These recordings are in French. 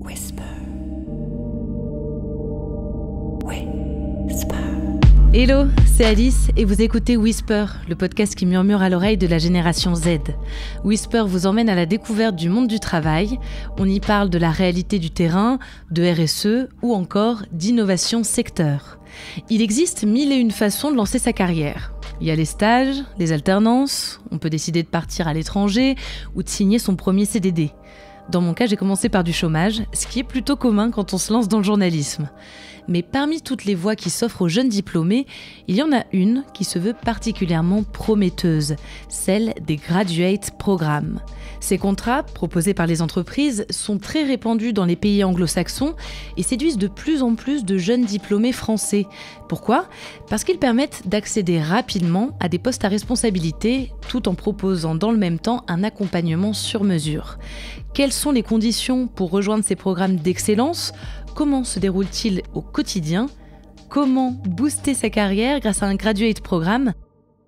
Whisper. Whisper. Hello, c'est Alice et vous écoutez Whisper, le podcast qui murmure à l'oreille de la génération Z. Whisper vous emmène à la découverte du monde du travail. On y parle de la réalité du terrain, de RSE ou encore d'innovation secteur. Il existe 1001 façons de lancer sa carrière. Il y a les stages, les alternances, on peut décider de partir à l'étranger ou de signer son premier CDD. Dans mon cas, j'ai commencé par du chômage, ce qui est plutôt commun quand on se lance dans le journalisme. Mais parmi toutes les voies qui s'offrent aux jeunes diplômés, il y en a une qui se veut particulièrement prometteuse, celle des Graduate Programmes. Ces contrats, proposés par les entreprises, sont très répandus dans les pays anglo-saxons et séduisent de plus en plus de jeunes diplômés français. Pourquoi ? Parce qu'ils permettent d'accéder rapidement à des postes à responsabilité, tout en proposant dans le même temps un accompagnement sur mesure. Quelles sont les conditions pour rejoindre ces programmes d'excellence ? Comment se déroule-t-il au quotidien ? Comment booster sa carrière grâce à un graduate programme ?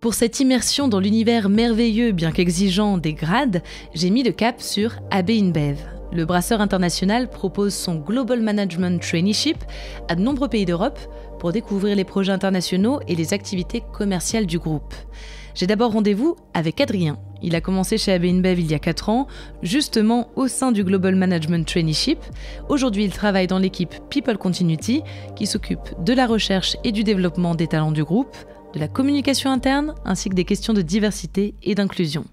Pour cette immersion dans l'univers merveilleux bien qu'exigeant des grades, j'ai mis le cap sur AB InBev. Le brasseur international propose son Global Management Traineeship à de nombreux pays d'Europe pour découvrir les projets internationaux et les activités commerciales du groupe. J'ai d'abord rendez-vous avec Adrien. Il a commencé chez AB InBev il y a 4 ans, justement au sein du Global Management Traineeship. Aujourd'hui, il travaille dans l'équipe People Continuity, qui s'occupe de la recherche et du développement des talents du groupe, de la communication interne, ainsi que des questions de diversité et d'inclusion.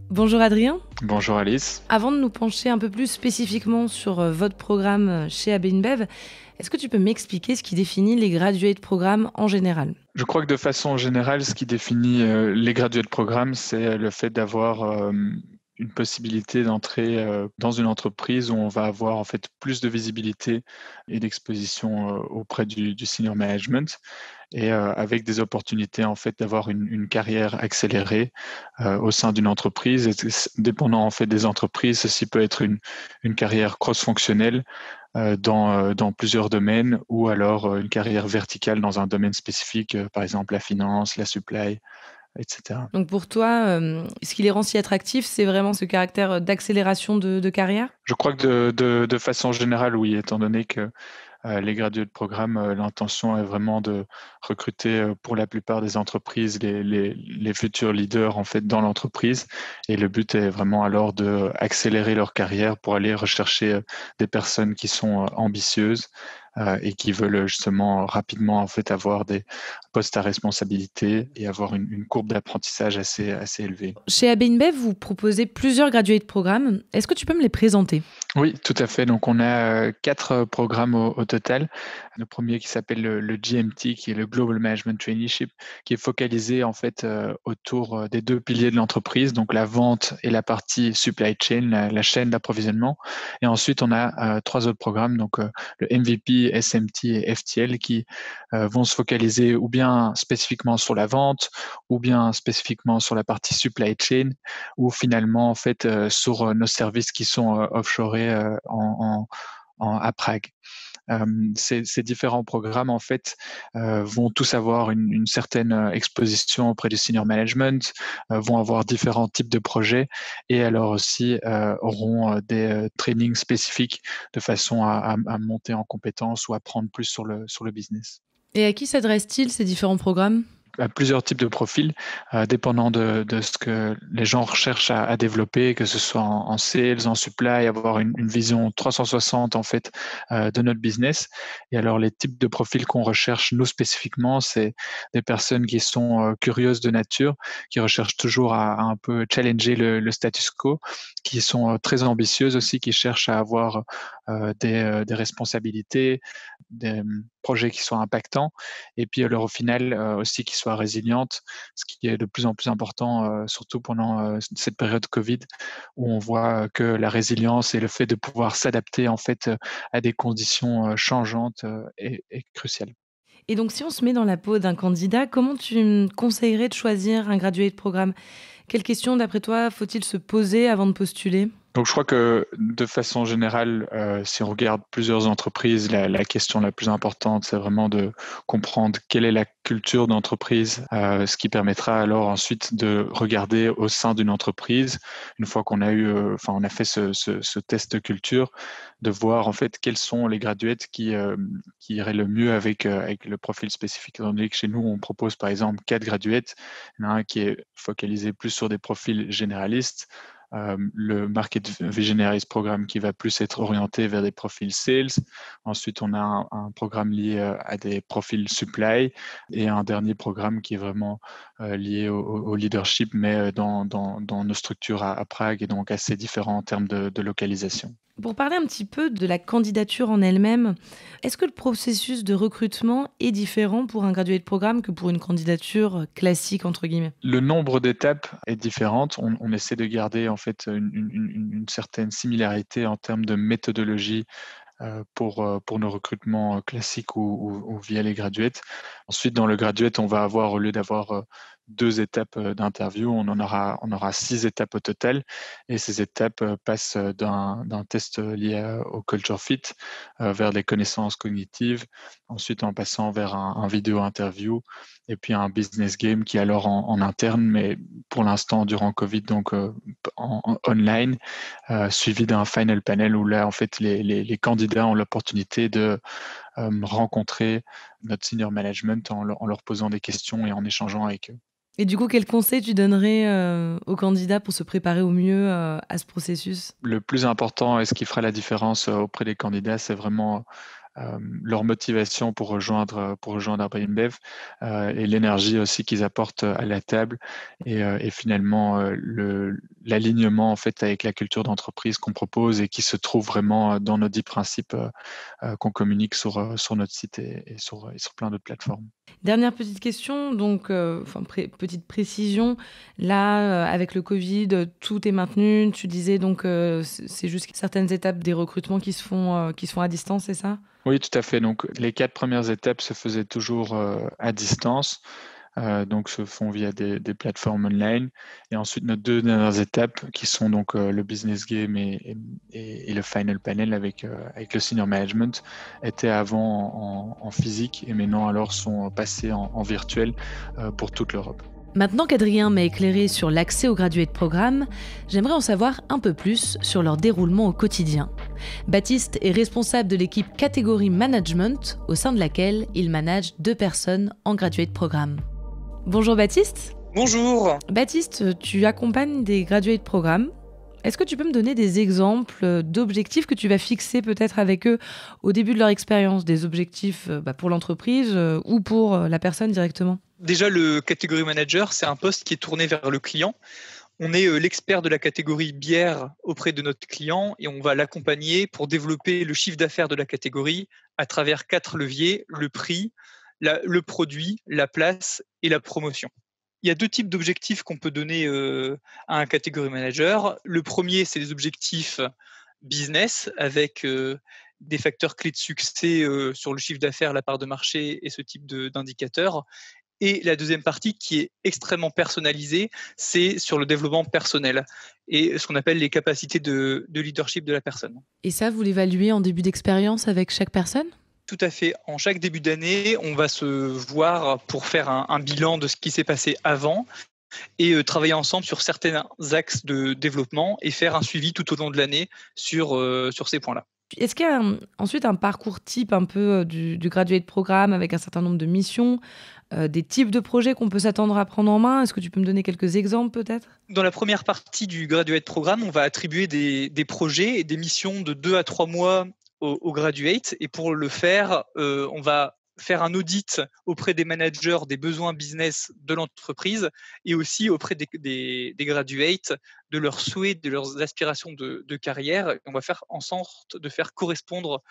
Bonjour Adrien. Bonjour Alice. Avant de nous pencher un peu plus spécifiquement sur votre programme chez AB InBev, est-ce que tu peux m'expliquer ce qui définit les graduate programmes en général ? Je crois que de façon générale, ce qui définit les graduate programmes, c'est le fait d'avoir une possibilité d'entrer dans une entreprise où on va avoir en fait plus de visibilité et d'exposition auprès du senior management et avec des opportunités en fait d'avoir une carrière accélérée au sein d'une entreprise. Et dépendant en fait des entreprises, ceci peut être une carrière cross-fonctionnelle dans plusieurs domaines ou alors une carrière verticale dans un domaine spécifique, par exemple la finance, la supply, etc. Donc pour toi, ce qui les rend si attractifs, c'est vraiment ce caractère d'accélération de carrière ? Je crois que de façon générale, oui, étant donné que les graduate programmes, l'intention est vraiment de recruter pour la plupart des entreprises les futurs leaders en fait dans l'entreprise, et le but est vraiment alors de accélérer leur carrière pour aller rechercher des personnes qui sont ambitieuses et qui veulent justement rapidement en fait avoir des postes à responsabilité et avoir une courbe d'apprentissage assez élevée. Chez AB InBev, vous proposez plusieurs graduate programmes. Est-ce que tu peux me les présenter ? Oui, tout à fait. Donc, on a 4 programmes au total. Le premier qui s'appelle le GMT, qui est le Global Management Traineeship, qui est focalisé en fait autour des 2 piliers de l'entreprise, donc la vente et la partie supply chain, la chaîne d'approvisionnement. Et ensuite, on a 3 autres programmes, donc le MVP, SMT et FTL, qui vont se focaliser ou bien spécifiquement sur la vente, ou bien spécifiquement sur la partie supply chain, ou finalement en fait sur nos services qui sont offshorés à Prague. Ces différents programmes en fait vont tous avoir une certaine exposition auprès du senior management, vont avoir différents types de projets et alors aussi auront des trainings spécifiques de façon à monter en compétences ou apprendre plus sur le business. Et à qui s'adressent-ils ces différents programmes ? À plusieurs types de profils, dépendant de ce que les gens recherchent à développer, que ce soit en sales, en supply, avoir une vision 360 en fait de notre business. Et alors les types de profils qu'on recherche nous spécifiquement, c'est des personnes qui sont curieuses de nature, qui recherchent toujours à un peu challenger le status quo, qui sont très ambitieuses aussi, qui cherchent à avoir des responsabilités, des projets qui soient impactants, et puis alors au final aussi qui soient résilientes, ce qui est de plus en plus important, surtout pendant cette période Covid, où on voit que la résilience et le fait de pouvoir s'adapter en fait à des conditions changeantes est crucial. Et donc si on se met dans la peau d'un candidat, comment tu me conseillerais de choisir un graduate programme ? Quelles questions, d'après toi, faut-il se poser avant de postuler ? Donc, je crois que de façon générale, si on regarde plusieurs entreprises, la question la plus importante, c'est vraiment de comprendre quelle est la culture d'entreprise, ce qui permettra alors ensuite de regarder au sein d'une entreprise, une fois qu'on a on a fait ce test culture, de voir en fait quels sont les graduates qui iraient le mieux avec le profil spécifique. Étant donné que chez nous, on propose par exemple 4 graduates, il y en a un qui est focalisé plus sur des profils généralistes, le Market Visionaries programme qui va plus être orienté vers des profils sales. Ensuite, on a un programme lié à des profils supply et un dernier programme qui est vraiment lié au leadership, mais dans nos structures à Prague et donc assez différent en termes de localisation. Pour parler un petit peu de la candidature en elle-même, est-ce que le processus de recrutement est différent pour un graduate programme que pour une candidature classique, entre guillemets? Le nombre d'étapes est différent. On essaie de garder en fait une certaine similarité en termes de méthodologie pour nos recrutements classiques ou via les graduates. Ensuite, dans le graduate, on va avoir, au lieu d'avoir 2 étapes d'interview, on aura 6 étapes au total. Et ces étapes passent d'un test lié au culture fit vers les connaissances cognitives, ensuite en passant vers un vidéo interview et puis un business game qui est alors en interne, mais pour l'instant durant Covid, donc en online, suivi d'un final panel où là, en fait, les candidats ont l'opportunité de rencontrer notre senior management en leur posant des questions et en échangeant avec eux. Et du coup, quel conseil tu donnerais aux candidats pour se préparer au mieux à ce processus? Le plus important et ce qui fera la différence auprès des candidats, c'est vraiment leur motivation pour rejoindre AbrainBev et l'énergie aussi qu'ils apportent à la table et finalement l'alignement en fait avec la culture d'entreprise qu'on propose et qui se trouve vraiment dans nos 10 principes qu'on communique sur notre site et sur plein d'autres plateformes. Dernière petite question, donc petite précision. Là, avec le Covid, tout est maintenu. Tu disais donc c'est juste certaines étapes des recrutements qui se font à distance, c'est ça? Oui, tout à fait. Donc, les 4 premières étapes se faisaient toujours à distance, donc se font via des plateformes online. Et ensuite, nos 2 dernières étapes, qui sont donc le business game et le final panel avec le senior management, étaient avant en physique et maintenant alors sont passées en virtuel pour toute l'Europe. Maintenant qu'Adrien m'a éclairé sur l'accès au graduate programme, j'aimerais en savoir un peu plus sur leur déroulement au quotidien. Baptiste est responsable de l'équipe catégorie management, au sein de laquelle il manage 2 personnes en graduate programme. Bonjour Baptiste. Bonjour. Baptiste, tu accompagnes des graduate programmes. Est-ce que tu peux me donner des exemples d'objectifs que tu vas fixer peut-être avec eux au début de leur expérience, des objectifs pour l'entreprise ou pour la personne directement? Déjà, le catégorie manager, c'est un poste qui est tourné vers le client. On est l'expert de la catégorie bière auprès de notre client et on va l'accompagner pour développer le chiffre d'affaires de la catégorie à travers 4 leviers, le prix, le produit, la place et la promotion. Il y a 2 types d'objectifs qu'on peut donner à un catégorie manager. Le premier, c'est les objectifs business avec des facteurs clés de succès sur le chiffre d'affaires, la part de marché et ce type d'indicateurs. Et la deuxième partie qui est extrêmement personnalisée, c'est sur le développement personnel et ce qu'on appelle les capacités de leadership de la personne. Et ça, vous l'évaluez en début d'expérience avec chaque personne? Tout à fait. En chaque début d'année, on va se voir pour faire un bilan de ce qui s'est passé avant et travailler ensemble sur certains axes de développement et faire un suivi tout au long de l'année sur ces points-là. Est-ce qu'il y a ensuite un parcours type un peu du graduate programme avec un certain nombre de missions, des types de projets qu'on peut s'attendre à prendre en main? Est-ce que tu peux me donner quelques exemples peut-être? Dans la première partie du graduate programme, on va attribuer des projets et des missions de 2 à 3 mois aux graduates et pour le faire, on va faire un audit auprès des managers des besoins business de l'entreprise et aussi auprès des graduates, de leurs souhaits, de leurs aspirations de carrière. On va faire en sorte de faire correspondre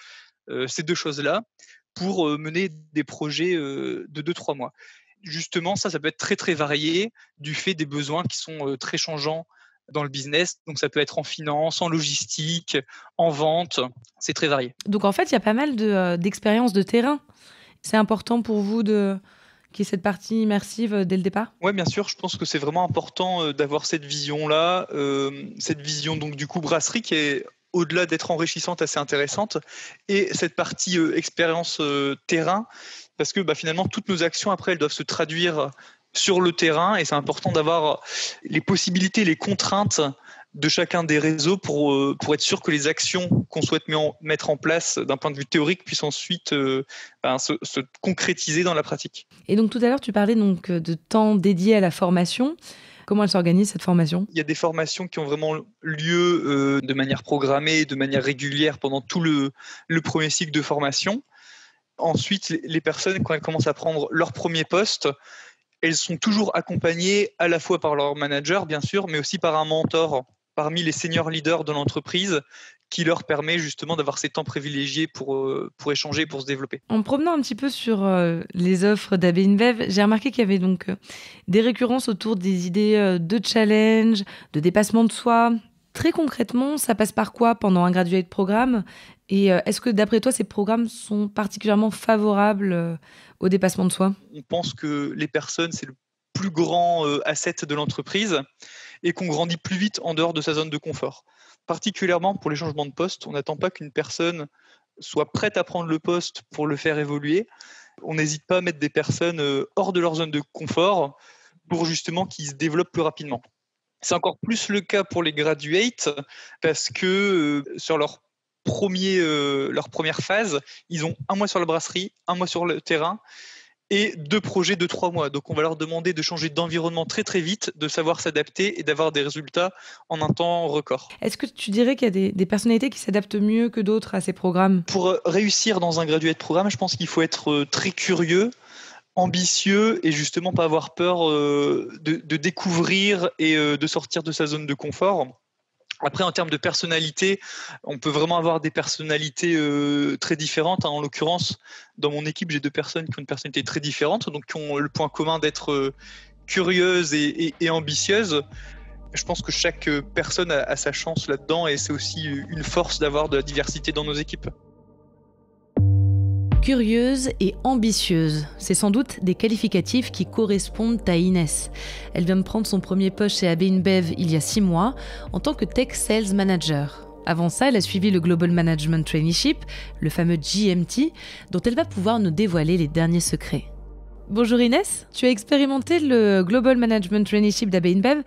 ces 2 choses-là pour mener des projets de 2-3 mois. Justement, ça peut être très, très varié du fait des besoins qui sont très changeants dans le business. Donc, ça peut être en finance, en logistique, en vente. C'est très varié. Donc en fait, il y a pas mal d'expériences de terrain. C'est important pour vous qu'il y ait cette partie immersive dès le départ ? Oui, bien sûr, je pense que c'est vraiment important d'avoir cette vision-là, cette vision donc du coup brasserie qui est au-delà d'être enrichissante, assez intéressante, et cette partie expérience terrain, parce que finalement toutes nos actions après elles doivent se traduire sur le terrain, et c'est important d'avoir les possibilités, les contraintes de chacun des réseaux pour être sûr que les actions qu'on souhaite mettre en place d'un point de vue théorique puissent ensuite se concrétiser dans la pratique. Et donc tout à l'heure, tu parlais donc de temps dédié à la formation. Comment elle s'organise cette formation ? Il y a des formations qui ont vraiment lieu de manière programmée, de manière régulière pendant tout le premier cycle de formation. Ensuite, les personnes, quand elles commencent à prendre leur premier poste, elles sont toujours accompagnées à la fois par leur manager, bien sûr, mais aussi par un mentor parmi les seniors leaders de l'entreprise qui leur permet justement d'avoir ces temps privilégiés pour échanger, pour se développer. En me promenant un petit peu sur les offres d'AB InBev, j'ai remarqué qu'il y avait donc des récurrences autour des idées de challenge, de dépassement de soi. Très concrètement, ça passe par quoi pendant un graduate programme ? Et est-ce que d'après toi, ces programmes sont particulièrement favorables au dépassement de soi ? On pense que les personnes, c'est le plus grand asset de l'entreprise et qu'on grandit plus vite en dehors de sa zone de confort. Particulièrement pour les changements de poste, on n'attend pas qu'une personne soit prête à prendre le poste pour le faire évoluer. On n'hésite pas à mettre des personnes hors de leur zone de confort pour justement qu'ils se développent plus rapidement. C'est encore plus le cas pour les graduates parce que sur leur première phase, ils ont 1 mois sur la brasserie, 1 mois sur le terrain et 2 projets de 3 mois. Donc, on va leur demander de changer d'environnement très, très vite, de savoir s'adapter et d'avoir des résultats en un temps record. Est-ce que tu dirais qu'il y a des personnalités qui s'adaptent mieux que d'autres à ces programmes ? Pour réussir dans un graduate programme, je pense qu'il faut être très curieux, ambitieux et justement pas avoir peur de découvrir et de sortir de sa zone de confort. Après, en termes de personnalité, on peut vraiment avoir des personnalités très différentes. En l'occurrence, dans mon équipe, j'ai 2 personnes qui ont une personnalité très différente, donc qui ont le point commun d'être curieuses et ambitieuses. Je pense que chaque personne a sa chance là-dedans et c'est aussi une force d'avoir de la diversité dans nos équipes. Curieuse et ambitieuse, c'est sans doute des qualificatifs qui correspondent à Inès. Elle vient de prendre son premier poste chez AB InBev il y a 6 mois en tant que Tech Sales Manager. Avant ça, elle a suivi le Global Management Traineeship, le fameux GMT, dont elle va pouvoir nous dévoiler les derniers secrets. Bonjour Inès, tu as expérimenté le Global Management Traineeship d'AB InBev.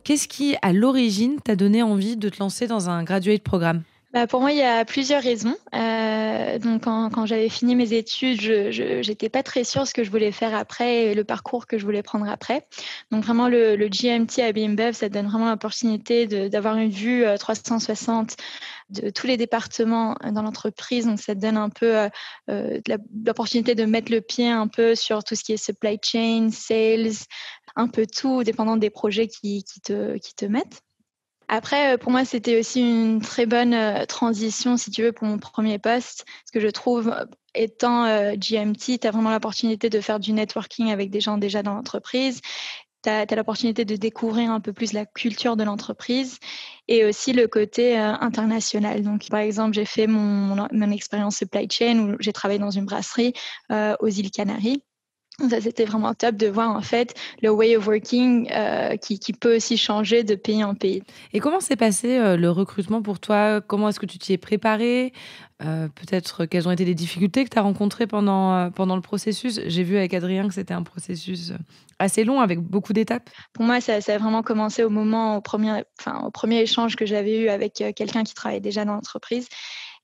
Qu'est-ce qui, à l'origine, t'a donné envie de te lancer dans un graduate programme ? Pour moi, il y a plusieurs raisons. Donc, quand j'avais fini mes études, je n'étais pas très sûre ce que je voulais faire après et le parcours que je voulais prendre après. Donc, vraiment, le GMT à AB InBev, ça donne vraiment l'opportunité d'avoir une vue 360 de tous les départements dans l'entreprise. Donc, ça te donne un peu l'opportunité de mettre le pied un peu sur tout ce qui est supply chain, sales, un peu tout, dépendant des projets qui te mettent. Après, pour moi, c'était aussi une très bonne transition, si tu veux, pour mon premier poste. Parce que je trouve, étant GMT, tu as vraiment l'opportunité de faire du networking avec des gens déjà dans l'entreprise. Tu as l'opportunité de découvrir un peu plus la culture de l'entreprise et aussi le côté international. Donc, par exemple, j'ai fait mon expérience supply chain où j'ai travaillé dans une brasserie aux îles Canaries. Ça, c'était vraiment top de voir en fait le way of working qui peut aussi changer de pays en pays. Et comment s'est passé le recrutement pour toi ? Comment est-ce que tu t'y es préparé ? Peut-être quelles ont été les difficultés que tu as rencontrées pendant le processus ? J'ai vu avec Adrien que c'était un processus assez long avec beaucoup d'étapes. Pour moi, ça a vraiment commencé au premier échange que j'avais eu avec quelqu'un qui travaillait déjà dans l'entreprise.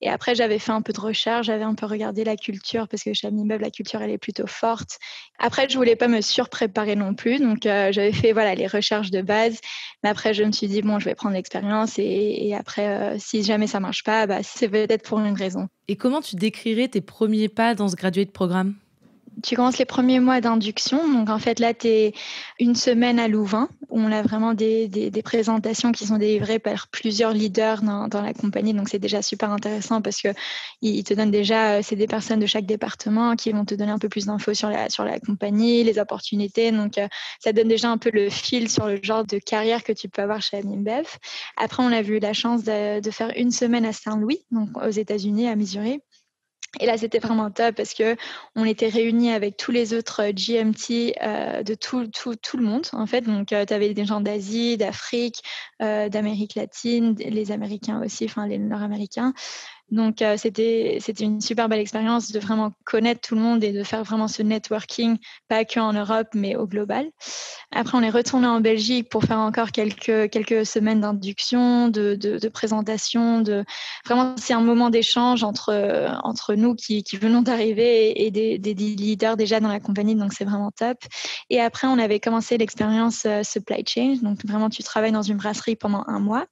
Et après, j'avais fait un peu de recherche, j'avais un peu regardé la culture parce que chez AB InBev, la culture, elle est plutôt forte. Après, je voulais pas me surpréparer non plus. Donc, j'avais fait les recherches de base. Mais après, je me suis dit, bon, je vais prendre l'expérience et après, si jamais ça marche pas, c'est peut-être pour une raison. Et comment tu décrirais tes premiers pas dans ce graduate programme ? Tu commences les premiers mois d'induction. Donc, en fait, là, tu es une semaine à Louvain où on a vraiment des présentations qui sont délivrées par plusieurs leaders dans la compagnie. Donc, c'est déjà super intéressant parce qu'ils te donnent déjà, c'est des personnes de chaque département qui vont te donner un peu plus d'infos sur la compagnie, les opportunités. Donc, ça donne déjà un peu le fil sur le genre de carrière que tu peux avoir chez AB InBev. Après, on a eu la chance de faire une semaine à Saint-Louis, donc aux États-Unis, à Missouri. Et là, c'était vraiment top parce qu'on était réunis avec tous les autres GMT de tout le monde, en fait. Donc, tu avais des gens d'Asie, d'Afrique, d'Amérique latine, les Américains aussi, enfin les Nord-Américains. Donc, c'était une super belle expérience de vraiment connaître tout le monde et de faire vraiment ce networking, pas qu'en Europe, mais au global. Après, on est retourné en Belgique pour faire encore quelques semaines d'induction, de présentation. Vraiment, c'est un moment d'échange entre nous qui venons d'arriver et des leaders déjà dans la compagnie. Donc, c'est vraiment top. Et après, on avait commencé l'expérience supply chain. Donc, vraiment, tu travailles dans une brasserie pendant 1 mois.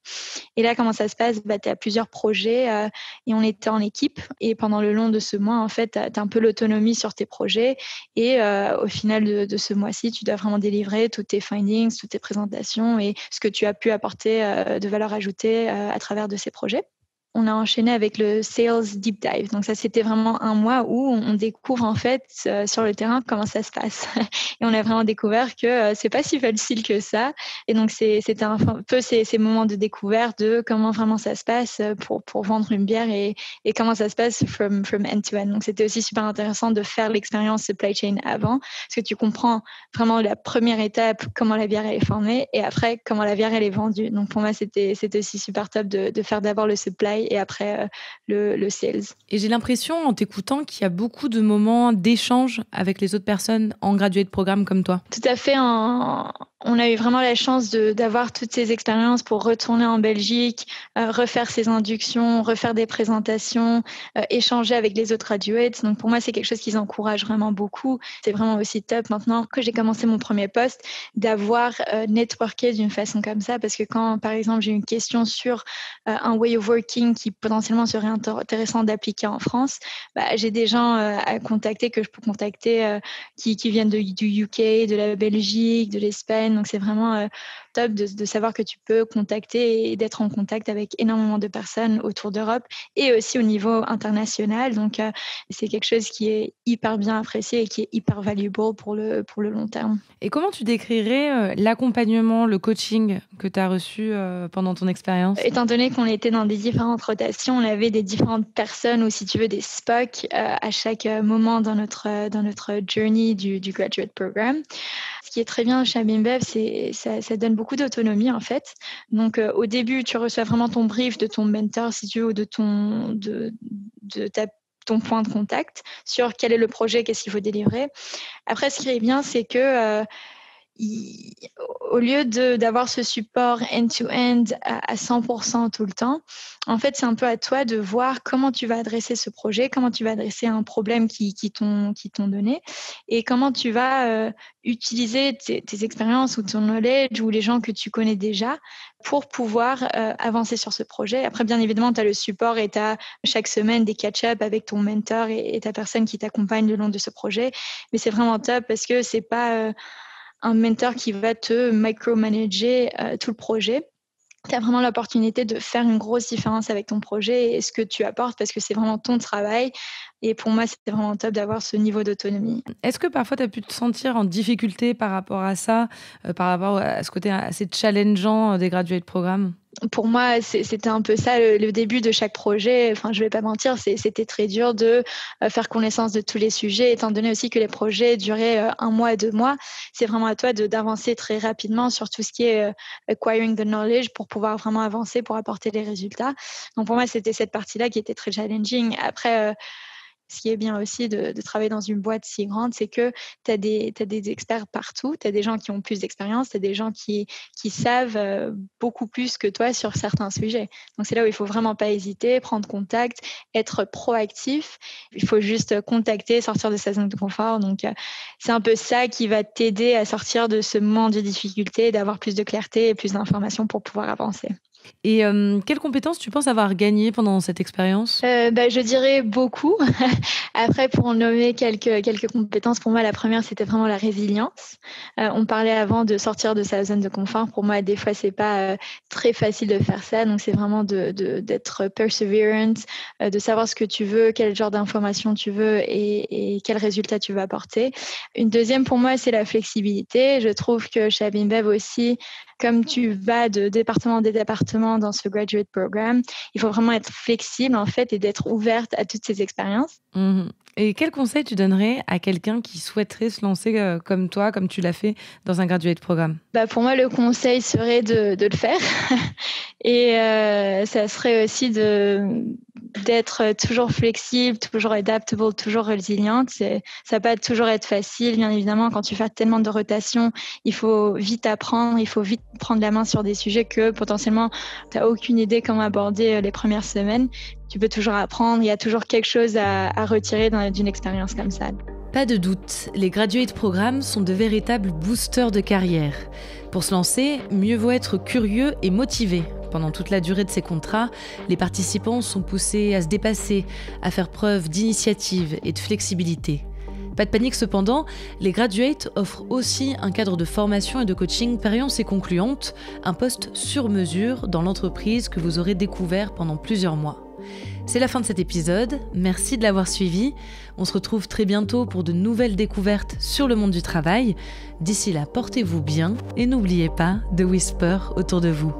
Et là, comment ça se passe? Tu as plusieurs projets et on était en équipe. Et pendant le long de ce mois, en fait, tu as un peu l'autonomie sur tes projets. Et au final de ce mois-ci, tu dois vraiment délivrer tous tes findings, toutes tes présentations et ce que tu as pu apporter de valeur ajoutée à travers de ces projets. On a enchaîné avec le Sales Deep Dive. Donc ça, c'était vraiment 1 mois où on découvre en fait sur le terrain comment ça se passe. Et on a vraiment découvert que c'est pas si facile que ça. Et donc c'était un peu ces moments de découverte de comment vraiment ça se passe pour vendre une bière et comment ça se passe from end to end. Donc c'était aussi super intéressant de faire l'expérience supply chain avant, parce que tu comprends vraiment la première étape, comment la bière elle est formée, et après comment la bière elle est vendue. Donc pour moi, c'était aussi super top de faire d'abord le supply et après le sales. Et j'ai l'impression, en t'écoutant, qu'il y a beaucoup de moments d'échange avec les autres personnes en graduate programme comme toi. Tout à fait. On a eu vraiment la chance d'avoir toutes ces expériences pour retourner en Belgique, refaire ces inductions, refaire des présentations, échanger avec les autres graduates. Donc pour moi, c'est quelque chose qu'ils encouragent vraiment beaucoup. C'est vraiment aussi top maintenant que j'ai commencé mon premier poste d'avoir networké d'une façon comme ça, parce que quand, par exemple, j'ai une question sur un way of working qui potentiellement serait intéressant d'appliquer en France, j'ai des gens à contacter que je peux contacter qui viennent du UK, de la Belgique, de l'Espagne. Donc, c'est vraiment top de savoir que tu peux contacter et d'être en contact avec énormément de personnes autour d'Europe et aussi au niveau international. Donc, c'est quelque chose qui est hyper bien apprécié et qui est hyper valuable pour le long terme. Et comment tu décrirais l'accompagnement, le coaching que tu as reçu pendant ton expérience? Étant donné qu'on était dans des différentes rotations, on avait des différentes personnes ou si tu veux des SPOC à chaque moment dans notre journey du graduate program. Ce qui est très bien chez ABINBEV, c'est ça donne beaucoup d'autonomie en fait. Donc au début, tu reçois vraiment ton brief de ton mentor, si tu veux, ou de ton point de contact sur quel est le projet, qu'est-ce qu'il faut délivrer. Après, ce qui est bien, c'est que au lieu d'avoir ce support end-to-end à 100% tout le temps, en fait, c'est un peu à toi de voir comment tu vas adresser ce projet, comment tu vas adresser un problème qui t'ont donné et comment tu vas utiliser tes expériences ou ton knowledge ou les gens que tu connais déjà pour pouvoir avancer sur ce projet. Après, bien évidemment, tu as le support et tu as chaque semaine des catch-up avec ton mentor et ta personne qui t'accompagne le long de ce projet. Mais c'est vraiment top parce que c'est pas un mentor qui va te micromanager tout le projet. Tu as vraiment l'opportunité de faire une grosse différence avec ton projet et ce que tu apportes parce que c'est vraiment ton travail. Et pour moi, c'est vraiment top d'avoir ce niveau d'autonomie. Est-ce que parfois tu as pu te sentir en difficulté par rapport à ça, par rapport à ce côté assez challengeant des graduate programmes? Pour moi, c'était un peu ça le début de chaque projet. Enfin, je vais pas mentir, c'était très dur de faire connaissance de tous les sujets, étant donné aussi que les projets duraient 1 mois, 2 mois. C'est vraiment à toi d'avancer très rapidement sur tout ce qui est acquiring the knowledge pour pouvoir vraiment avancer, pour apporter les résultats. Donc pour moi, c'était cette partie-là qui était très challenging. Après, ce qui est bien aussi de travailler dans une boîte si grande, c'est que tu as des experts partout, tu as des gens qui ont plus d'expérience, tu as des gens qui savent beaucoup plus que toi sur certains sujets. Donc c'est là où il ne faut vraiment pas hésiter, prendre contact, être proactif. Il faut juste contacter, sortir de sa zone de confort. Donc c'est un peu ça qui va t'aider à sortir de ce moment de difficulté, d'avoir plus de clarté et plus d'informations pour pouvoir avancer. Et quelles compétences tu penses avoir gagnées pendant cette expérience? Je dirais beaucoup. Après, pour en nommer quelques compétences, pour moi, la première, c'était vraiment la résilience. On parlait avant de sortir de sa zone de confort. Pour moi, des fois, c'est pas très facile de faire ça. Donc, c'est vraiment d'être perseverant, de savoir ce que tu veux, quel genre d'informations tu veux et quel résultat tu veux apporter. Une deuxième, pour moi, c'est la flexibilité. Je trouve que chez ABINBEV aussi, comme tu vas de département en département, directement dans ce graduate program. Il faut vraiment être flexible en fait et d'être ouverte à toutes ces expériences. Et quel conseil tu donnerais à quelqu'un qui souhaiterait se lancer comme toi, comme tu l'as fait dans un graduate programme? Pour moi, le conseil serait de le faire. Et ça serait aussi d'être toujours flexible, toujours adaptable, toujours résiliente. Ça va pas toujours être facile, bien évidemment. Quand tu fais tellement de rotations, il faut vite apprendre, il faut vite prendre la main sur des sujets que potentiellement tu n'as aucune idée comment aborder les premières semaines. Tu peux toujours apprendre, il y a toujours quelque chose à retirer d'une expérience comme ça. Pas de doute, les graduate programmes sont de véritables boosters de carrière. Pour se lancer, mieux vaut être curieux et motivé. Pendant toute la durée de ces contrats, les participants sont poussés à se dépasser, à faire preuve d'initiative et de flexibilité. Pas de panique cependant, les graduates offrent aussi un cadre de formation et de coaching périence et concluante, un poste sur mesure dans l'entreprise que vous aurez découvert pendant plusieurs mois. C'est la fin de cet épisode, merci de l'avoir suivi. On se retrouve très bientôt pour de nouvelles découvertes sur le monde du travail. D'ici là, portez-vous bien et n'oubliez pas de whisper autour de vous.